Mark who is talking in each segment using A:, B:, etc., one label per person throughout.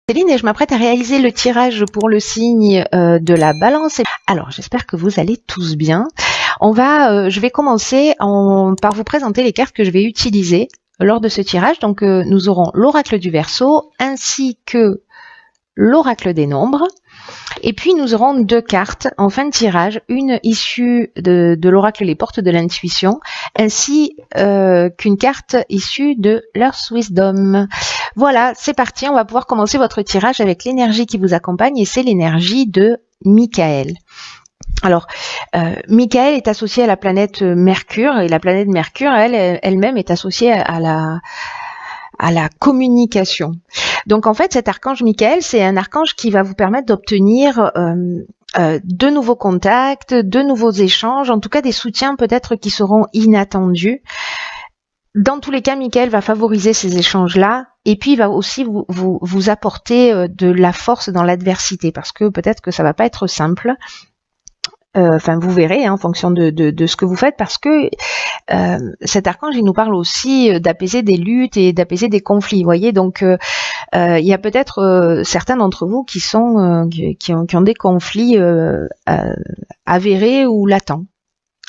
A: Céline et je m'apprête à réaliser le tirage pour le signe de la Balance. Alors j'espère que vous allez tous bien. Je vais commencer par vous présenter les cartes que je vais utiliser lors de ce tirage. Donc nous aurons l'oracle du Verseau ainsi que l'oracle des nombres. Et puis nous aurons deux cartes en fin de tirage, une issue de l'oracle Les Portes de l'Intuition, ainsi qu'une carte issue de l'Earth Wisdom. Voilà, c'est parti, on va pouvoir commencer votre tirage avec l'énergie qui vous accompagne et c'est l'énergie de Michael. Alors, Michael est associé à la planète Mercure et la planète Mercure, elle-même est associée à la communication. Donc en fait, cet archange Michael, c'est un archange qui va vous permettre d'obtenir de nouveaux contacts, de nouveaux échanges, en tout cas des soutiens peut-être qui seront inattendus. Dans tous les cas, Michael va favoriser ces échanges-là et puis il va aussi vous apporter de la force dans l'adversité parce que peut-être que ça va pas être simple. Enfin, vous verrez en fonction de ce que vous faites parce que cet archange, il nous parle aussi d'apaiser des luttes et d'apaiser des conflits. Vous voyez, donc il y a peut-être certains d'entre vous qui ont des conflits avérés ou latents.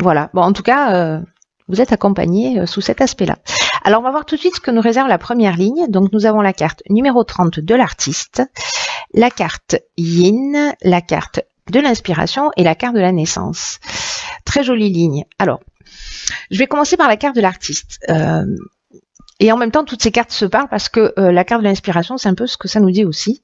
A: Voilà. Bon, en tout cas, vous êtes accompagnés sous cet aspect-là. Alors, on va voir tout de suite ce que nous réserve la première ligne. Donc, nous avons la carte numéro 30 de l'artiste, la carte Yin, la carte de l'inspiration et la carte de la naissance. Très jolie ligne. Alors, je vais commencer par la carte de l'artiste. Et en même temps, toutes ces cartes se parlent parce que la carte de l'inspiration, c'est un peu ce que ça nous dit aussi.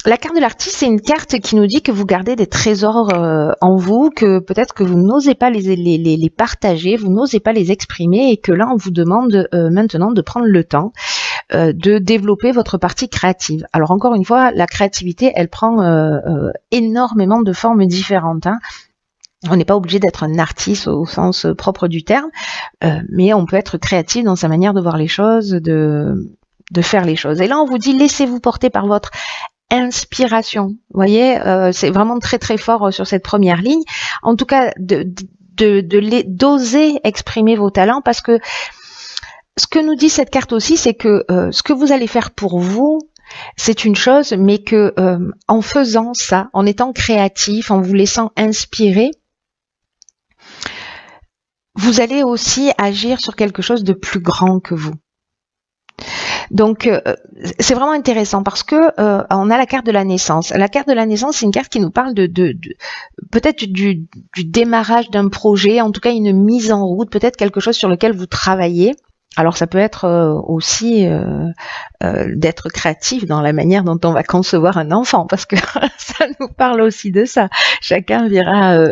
A: La carte de l'artiste, c'est une carte qui nous dit que vous gardez des trésors en vous, que peut-être que vous n'osez pas les partager, vous n'osez pas les exprimer et que là, on vous demande maintenant de prendre le temps de développer votre partie créative. Alors encore une fois, la créativité, elle prend énormément de formes différentes. Hein. On n'est pas obligé d'être un artiste au sens propre du terme, mais on peut être créatif dans sa manière de voir les choses, de faire les choses. Et là, on vous dit, laissez-vous porter par votre inspiration. Vous voyez, c'est vraiment très très fort sur cette première ligne. En tout cas, d'oser exprimer vos talents parce que ce que nous dit cette carte aussi, c'est que ce que vous allez faire pour vous, c'est une chose, mais que en faisant ça, en étant créatif, en vous laissant inspirer, vous allez aussi agir sur quelque chose de plus grand que vous. Donc c'est vraiment intéressant parce que on a la carte de la naissance. La carte de la naissance, c'est une carte qui nous parle de peut-être du démarrage d'un projet, en tout cas une mise en route, peut-être quelque chose sur lequel vous travaillez. Alors ça peut être aussi d'être créatif dans la manière dont on va concevoir un enfant, parce que ça nous parle aussi de ça. Chacun verra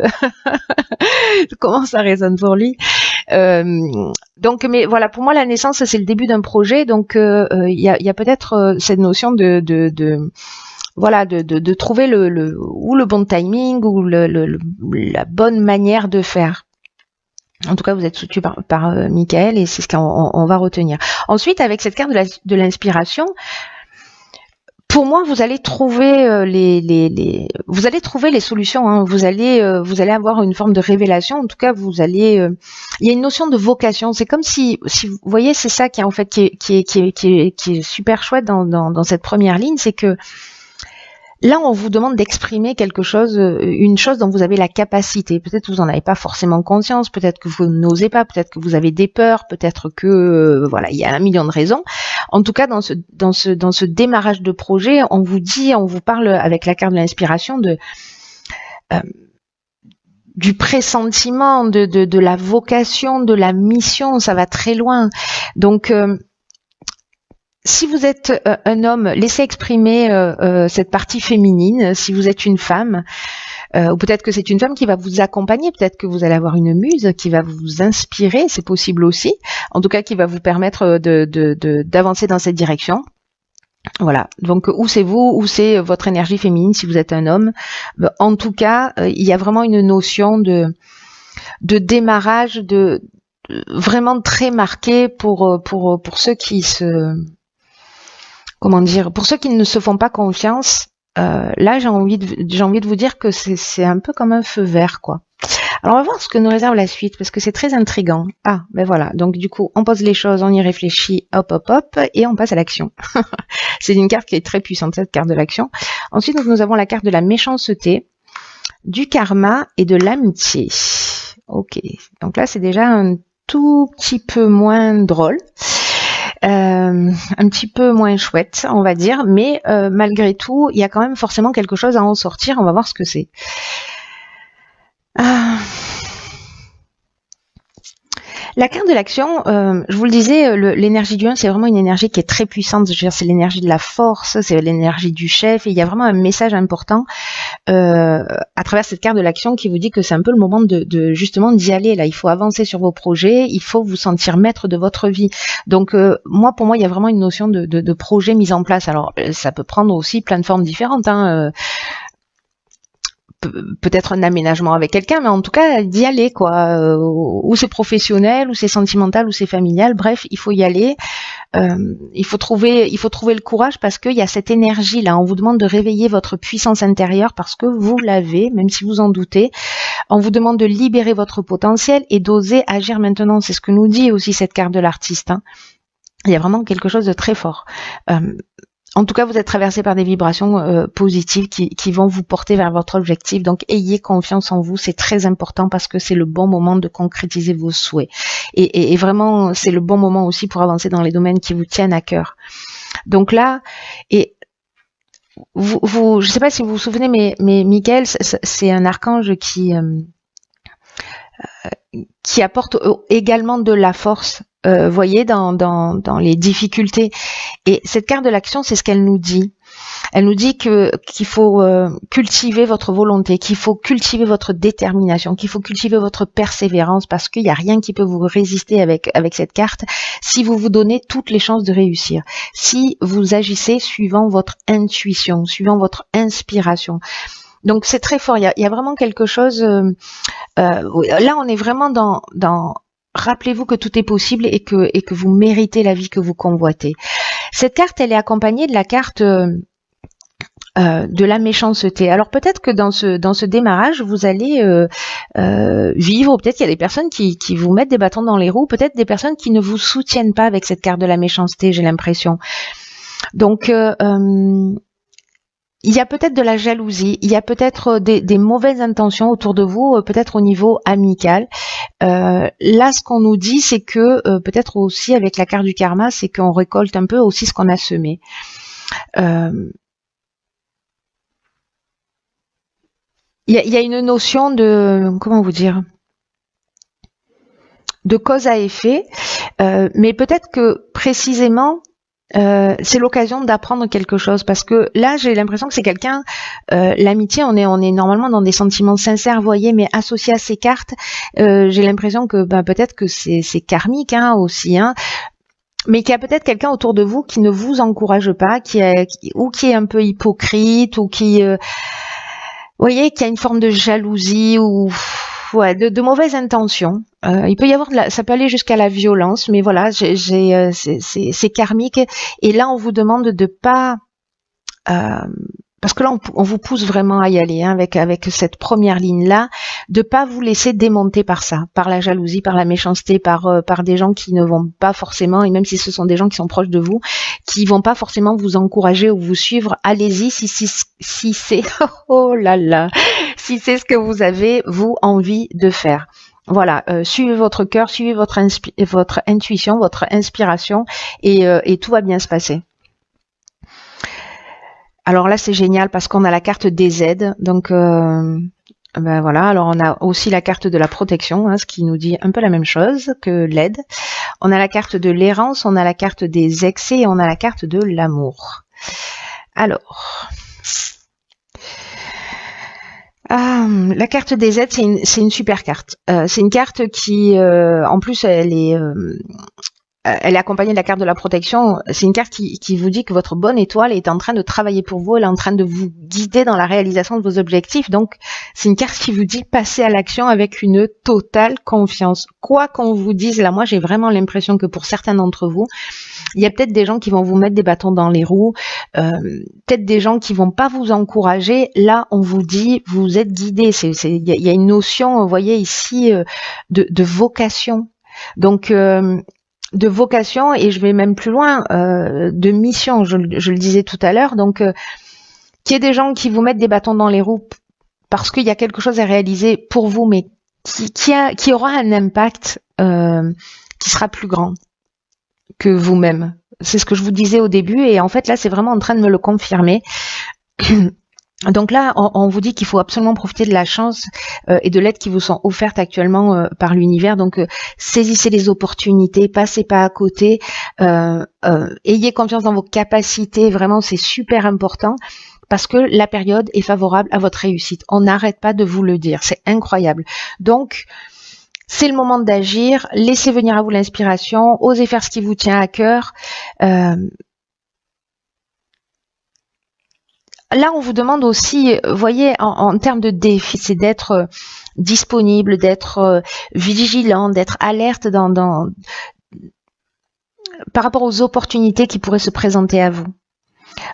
A: comment ça résonne pour lui. Donc, mais voilà, pour moi la naissance c'est le début d'un projet, donc il y a peut-être cette notion de trouver le bon timing ou la bonne manière de faire. En tout cas, vous êtes soutenu par Michael et c'est ce qu'on va retenir. Ensuite, avec cette carte de l'inspiration, pour moi, vous allez trouver vous allez trouver les solutions. Hein. Vous allez avoir une forme de révélation. En tout cas, il y a une notion de vocation. C'est comme si vous voyez, c'est ça qui est en fait qui est super chouette dans cette première ligne, c'est que là, on vous demande d'exprimer quelque chose, une chose dont vous avez la capacité. Peut-être que vous n'en avez pas forcément conscience, peut-être que vous n'osez pas, peut-être que vous avez des peurs, peut-être que voilà, il y a un million de raisons. En tout cas, dans ce démarrage de projet, on vous parle avec la carte de l'inspiration du pressentiment, de la vocation, de la mission. Ça va très loin. Donc si vous êtes un homme, laissez exprimer cette partie féminine. Si vous êtes une femme, ou peut-être que c'est une femme qui va vous accompagner, peut-être que vous allez avoir une muse qui va vous inspirer, c'est possible aussi. En tout cas, qui va vous permettre d'avancer dans cette direction. Voilà. Donc, où c'est vous, où c'est votre énergie féminine si vous êtes un homme. En tout cas, il y a vraiment une notion de démarrage vraiment très marquée pour ceux qui pour ceux qui ne se font pas confiance, là j'ai envie de vous dire que c'est un peu comme un feu vert, quoi. Alors on va voir ce que nous réserve la suite parce que c'est très intriguant. Ah, ben voilà. Donc du coup, on pose les choses, on y réfléchit, hop, hop, hop, et on passe à l'action. C'est une carte qui est très puissante, cette carte de l'action. Ensuite, nous avons la carte de la méchanceté, du karma et de l'amitié. Ok. Donc là, c'est déjà un tout petit peu moins drôle. Un petit peu moins chouette, on va dire, mais malgré tout, il y a quand même forcément quelque chose à en sortir. On va voir ce que c'est. La carte de l'action, je vous le disais, l'énergie du 1, c'est vraiment une énergie qui est très puissante. Je veux dire, c'est l'énergie de la force, c'est l'énergie du chef, et il y a vraiment un message important à travers cette carte de l'action qui vous dit que c'est un peu le moment de justement d'y aller. Là, il faut avancer sur vos projets, il faut vous sentir maître de votre vie. Donc, pour moi, il y a vraiment une notion de projet mis en place. Alors, ça peut prendre aussi plein de formes différentes. Peut-être un aménagement avec quelqu'un, mais en tout cas d'y aller, quoi. Ou c'est professionnel, ou c'est sentimental, ou c'est familial. Bref, il faut y aller. Il faut trouver le courage parce qu'il y a cette énergie là. On vous demande de réveiller votre puissance intérieure parce que vous l'avez, même si vous en doutez. On vous demande de libérer votre potentiel et d'oser agir maintenant. C'est ce que nous dit aussi cette carte de l'artiste. Il y a vraiment quelque chose de très fort. En tout cas, vous êtes traversé par des vibrations positives qui vont vous porter vers votre objectif. Donc, ayez confiance en vous. C'est très important parce que c'est le bon moment de concrétiser vos souhaits. Et vraiment, c'est le bon moment aussi pour avancer dans les domaines qui vous tiennent à cœur. Donc là, et je ne sais pas si vous vous souvenez, mais Michael, c'est un archange qui apporte également de la force. Voyez, dans les difficultés. Et cette carte de l'action, c'est ce qu'elle nous dit. Elle nous dit qu'il faut cultiver votre volonté, qu'il faut cultiver votre détermination, qu'il faut cultiver votre persévérance parce qu'il n'y a rien qui peut vous résister avec cette carte si vous vous donnez toutes les chances de réussir. Si vous agissez suivant votre intuition, suivant votre inspiration. Donc c'est très fort. Il y a vraiment quelque chose. Là, on est vraiment dans rappelez-vous que tout est possible et que vous méritez la vie que vous convoitez. Cette carte, elle est accompagnée de la carte de la méchanceté. Alors peut-être que dans ce démarrage, vous allez vivre, peut-être qu'il y a des personnes qui vous mettent des bâtons dans les roues, peut-être des personnes qui ne vous soutiennent pas avec cette carte de la méchanceté, j'ai l'impression. Donc il y a peut-être de la jalousie, il y a peut-être des mauvaises intentions autour de vous, peut-être au niveau amical. Là, ce qu'on nous dit, c'est que peut-être aussi avec la carte du karma, c'est qu'on récolte un peu aussi ce qu'on a semé. Il y a une notion de, comment vous dire, de cause à effet, mais peut-être que précisément, c'est l'occasion d'apprendre quelque chose parce que là j'ai l'impression que c'est quelqu'un l'amitié on est normalement dans des sentiments sincères, voyez, mais associé à ces cartes j'ai l'impression que peut-être que c'est karmique aussi mais qu'il y a peut-être quelqu'un autour de vous qui ne vous encourage pas, qui est un peu hypocrite ou qui voyez, qu'il y a une forme de jalousie ou de mauvaises intentions. Il peut y avoir ça peut aller jusqu'à la violence, mais voilà, c'est karmique. Et là, on vous demande de pas, parce que là, on vous pousse vraiment à y aller avec cette première ligne là, de pas vous laisser démonter par ça, par la jalousie, par la méchanceté, par des gens qui ne vont pas forcément, et même si ce sont des gens qui sont proches de vous, qui vont pas forcément vous encourager ou vous suivre. Allez-y si c'est oh là là, si c'est ce que vous avez vous envie de faire. Voilà, suivez votre cœur, suivez votre intuition, votre inspiration, et tout va bien se passer. Alors là, c'est génial parce qu'on a la carte des aides. Donc, voilà. Alors, on a aussi la carte de la protection, ce qui nous dit un peu la même chose que l'aide. On a la carte de l'errance, on a la carte des excès et on a la carte de l'amour. Alors, la carte des aides, c'est une super carte. C'est une carte qui, en plus, elle elle est accompagnée de la carte de la protection. C'est une carte qui vous dit que votre bonne étoile est en train de travailler pour vous, elle est en train de vous guider dans la réalisation de vos objectifs. Donc, c'est une carte qui vous dit passez à l'action avec une totale confiance. Quoi qu'on vous dise, là, moi, j'ai vraiment l'impression que pour certains d'entre vous, il y a peut-être des gens qui vont vous mettre des bâtons dans les roues, peut-être des gens qui vont pas vous encourager. Là, on vous dit, vous êtes guidé. Il y a une notion, vous voyez ici, de vocation. Donc, de vocation, et je vais même plus loin, de mission, je le disais tout à l'heure. Donc, qu'il y ait des gens qui vous mettent des bâtons dans les roues parce qu'il y a quelque chose à réaliser pour vous, mais qui aura un impact qui sera plus grand que vous-même. C'est ce que je vous disais au début, et en fait là c'est vraiment en train de me le confirmer. Donc là on vous dit qu'il faut absolument profiter de la chance et de l'aide qui vous sont offertes actuellement par l'univers. Donc saisissez les opportunités, passez pas à côté, ayez confiance dans vos capacités, vraiment c'est super important. Parce que la période est favorable à votre réussite. On n'arrête pas de vous le dire, c'est incroyable. Donc, c'est le moment d'agir, laissez venir à vous l'inspiration, osez faire ce qui vous tient à cœur. Là, on vous demande aussi, voyez, en termes de défi, c'est d'être disponible, d'être vigilant, d'être alerte par rapport aux opportunités qui pourraient se présenter à vous.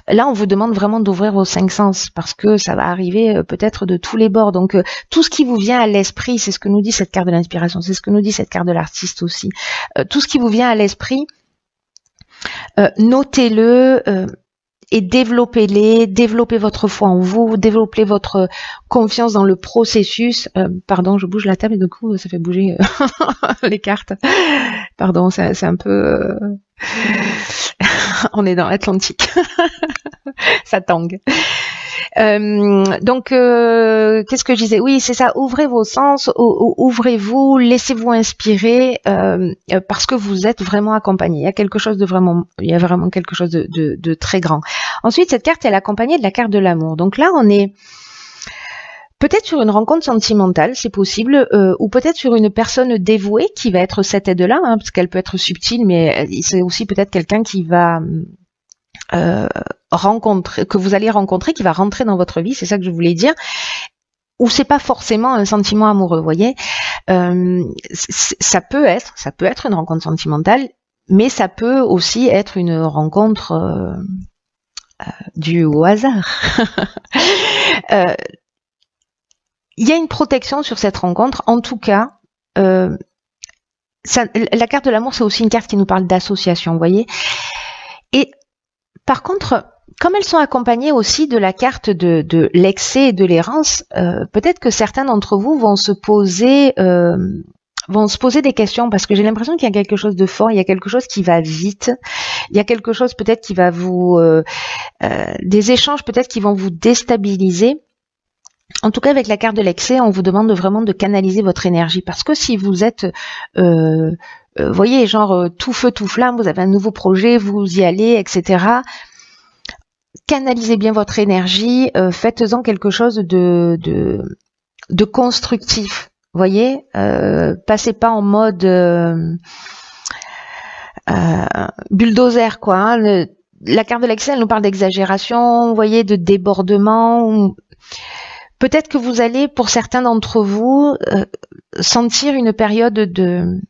A: Là, on vous demande vraiment d'ouvrir vos 5 sens parce que ça va arriver peut-être de tous les bords. Donc, tout ce qui vous vient à l'esprit, c'est ce que nous dit cette carte de l'inspiration, c'est ce que nous dit cette carte de l'artiste aussi. Tout ce qui vous vient à l'esprit, notez-le et développez votre foi en vous, développez votre confiance dans le processus. Pardon, je bouge la table et du coup, ça fait bouger les cartes. Pardon, c'est un peu... On est dans l'Atlantique. Ça tangue. Donc, qu'est-ce que je disais? Oui, c'est ça. Ouvrez vos sens, ouvrez-vous, laissez-vous inspirer, parce que vous êtes vraiment accompagné. Il y a vraiment quelque chose de très grand. Ensuite, cette carte, elle est accompagnée de la carte de l'amour. Donc là, on est peut-être sur une rencontre sentimentale, c'est possible, ou peut-être sur une personne dévouée qui va être cette aide-là, hein, parce qu'elle peut être subtile, mais c'est aussi peut-être quelqu'un qui va que vous allez rencontrer, qui va rentrer dans votre vie, c'est ça que je voulais dire. Ou c'est pas forcément un sentiment amoureux, vous voyez. Ça peut être une rencontre sentimentale, mais ça peut aussi être une rencontre due au hasard. Il y a une protection sur cette rencontre. En tout cas, la carte de l'amour, c'est aussi une carte qui nous parle d'association, vous voyez. Et par contre, comme elles sont accompagnées aussi de la carte de l'excès et de l'errance, peut-être que certains d'entre vous vont se poser des questions, parce que j'ai l'impression qu'il y a quelque chose de fort, il y a quelque chose qui va vite, il y a quelque chose peut-être qui va des échanges peut-être qui vont vous déstabiliser. En tout cas, avec la carte de l'excès, on vous demande vraiment de canaliser votre énergie, parce que si vous êtes, voyez, genre tout feu, tout flamme, vous avez un nouveau projet, vous y allez, etc. Canalisez bien votre énergie, faites-en quelque chose de constructif, voyez. Passez pas en mode bulldozer, quoi. Hein. La carte de l'excès, elle nous parle d'exagération, vous voyez, de débordement. Peut-être que vous allez, pour certains d'entre vous, sentir une période de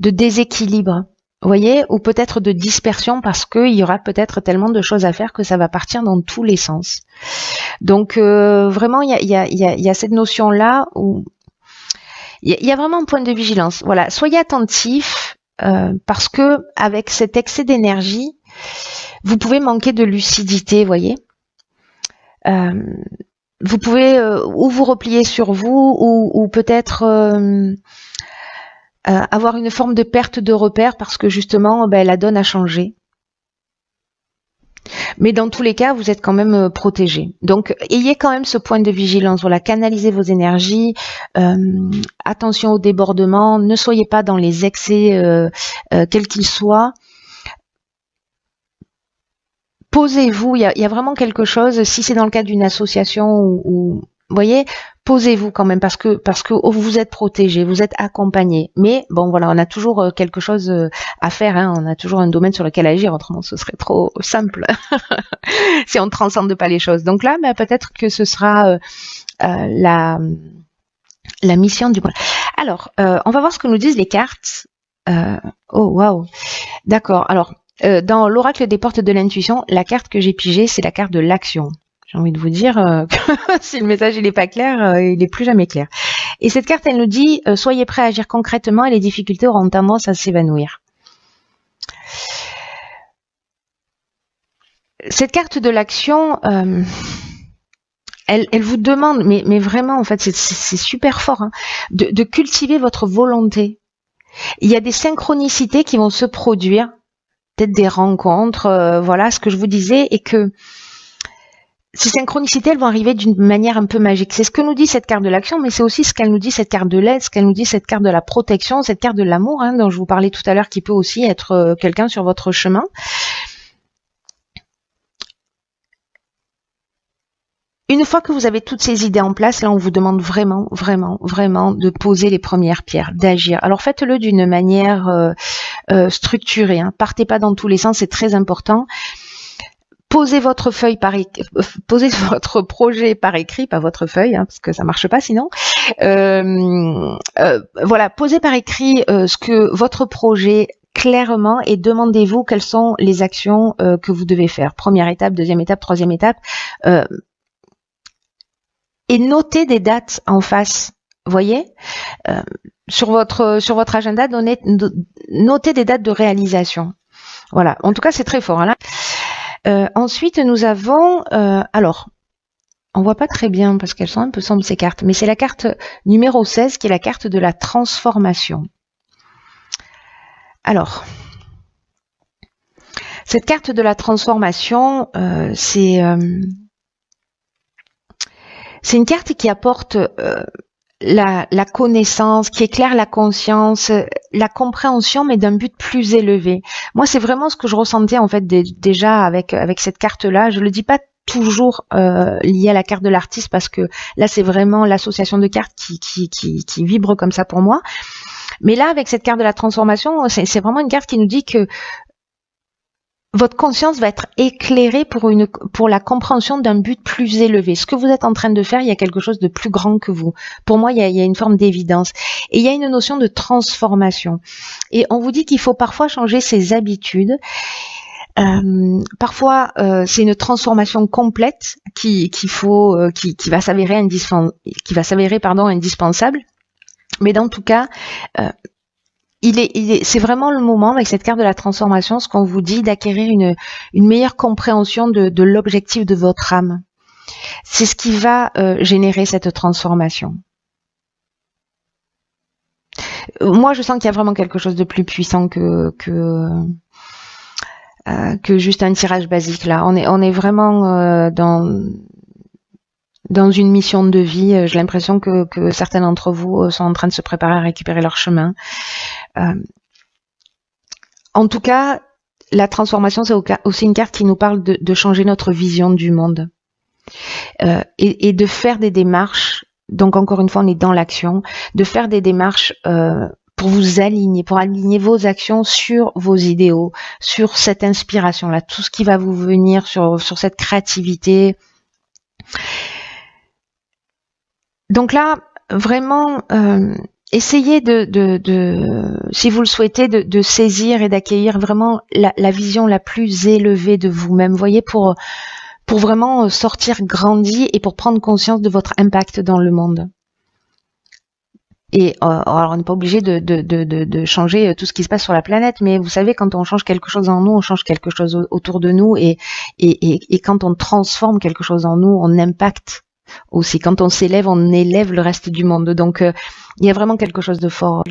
A: déséquilibre, vous voyez, ou peut-être de dispersion, parce qu'il y aura peut-être tellement de choses à faire que ça va partir dans tous les sens. Donc, vraiment, il y a cette notion-là où il y a vraiment un point de vigilance. Voilà, soyez attentifs, parce que avec cet excès d'énergie, vous pouvez manquer de lucidité, vous voyez. Vous pouvez ou vous replier sur vous, ou peut-être avoir une forme de perte de repère, parce que justement la donne a changé. Mais dans tous les cas, vous êtes quand même protégé. Donc ayez quand même ce point de vigilance. Voilà, canalisez vos énergies, attention au débordement, ne soyez pas dans les excès quels qu'ils soient. Posez-vous, il y a vraiment quelque chose, si c'est dans le cadre d'une association ou vous voyez, posez-vous quand même parce que vous êtes protégé, vous êtes accompagné. Mais bon, voilà, on a toujours quelque chose à faire. Hein, on a toujours un domaine sur lequel agir. Autrement, ce serait trop simple si on ne transcende pas les choses. Donc là, peut-être que ce sera la mission du mois. Alors, on va voir ce que nous disent les cartes. Oh, waouh. D'accord. Alors, dans l'oracle des portes de l'intuition, la carte que j'ai pigée, c'est la carte de l'action. J'ai envie de vous dire que si le message il est pas clair, il est plus jamais clair. Et cette carte, elle nous dit soyez prêts à agir concrètement et les difficultés auront tendance à s'évanouir. Cette carte de l'action, elle vous demande, mais vraiment en fait c'est super fort, hein, de cultiver votre volonté. Il y a des synchronicités qui vont se produire, peut-être des rencontres, voilà ce que je vous disais, et que ces synchronicités, elles vont arriver d'une manière un peu magique. C'est ce que nous dit cette carte de l'action, mais c'est aussi ce qu'elle nous dit cette carte de l'aide, ce qu'elle nous dit cette carte de la protection, cette carte de l'amour, hein, dont je vous parlais tout à l'heure, qui peut aussi être quelqu'un sur votre chemin. Une fois que vous avez toutes ces idées en place, là, on vous demande vraiment, vraiment, vraiment de poser les premières pierres, d'agir. Alors faites-le d'une manière structurée. Hein. Partez pas dans tous les sens, c'est très important. Posez votre feuille posez votre projet par écrit, pas votre feuille, hein, parce que ça marche pas sinon. Voilà, posez par écrit ce que votre projet clairement et demandez-vous quelles sont les actions que vous devez faire. Première étape, deuxième étape, troisième étape. Et notez des dates en face. Voyez, sur votre agenda, notez des dates de réalisation. Voilà. En tout cas, c'est très fort. Hein, là. Ensuite, nous avons, alors, on voit pas très bien parce qu'elles sont un peu sombres ces cartes, mais c'est la carte numéro 16 qui est la carte de la transformation. Alors, cette carte de la transformation, c'est une carte qui apporte la connaissance, qui éclaire la conscience, la compréhension, mais d'un but plus élevé. Moi, c'est vraiment ce que je ressentais en fait déjà avec cette carte-là. Je le dis pas toujours lié à la carte de l'artiste parce que là, c'est vraiment l'association de cartes qui vibre comme ça pour moi. Mais là, avec cette carte de la transformation, c'est vraiment une carte qui nous dit que votre conscience va être éclairée pour la compréhension d'un but plus élevé. Ce que vous êtes en train de faire, il y a quelque chose de plus grand que vous. Pour moi, il y a une forme d'évidence. Et il y a une notion de transformation. Et on vous dit qu'il faut parfois changer ses habitudes. Parfois, c'est une transformation complète qui va s'avérer indispensable. Mais dans tout cas, c'est vraiment le moment avec cette carte de la transformation, ce qu'on vous dit, d'acquérir une meilleure compréhension de l'objectif de votre âme. C'est ce qui va générer cette transformation. Moi, je sens qu'il y a vraiment quelque chose de plus puissant que juste un tirage basique là. On est vraiment dans une mission de vie. J'ai l'impression que certains d'entre vous sont en train de se préparer à récupérer leur chemin. En tout cas, la transformation, c'est aussi une carte qui nous parle de changer notre vision du monde et de faire des démarches. Donc encore une fois, on est dans l'action, de faire des démarches pour vous aligner, pour aligner vos actions sur vos idéaux, sur cette inspiration-là, tout ce qui va vous venir sur cette créativité. Donc là, vraiment, essayez si vous le souhaitez, de saisir et d'accueillir vraiment la vision la plus élevée de vous-même. Vous voyez, pour vraiment sortir grandi et pour prendre conscience de votre impact dans le monde. Et alors on n'est pas obligé de changer tout ce qui se passe sur la planète, mais vous savez, quand on change quelque chose en nous, on change quelque chose autour de nous, et quand on transforme quelque chose en nous, on impacte aussi. Quand on s'élève, on élève le reste du monde. Donc il y a vraiment quelque chose de fort,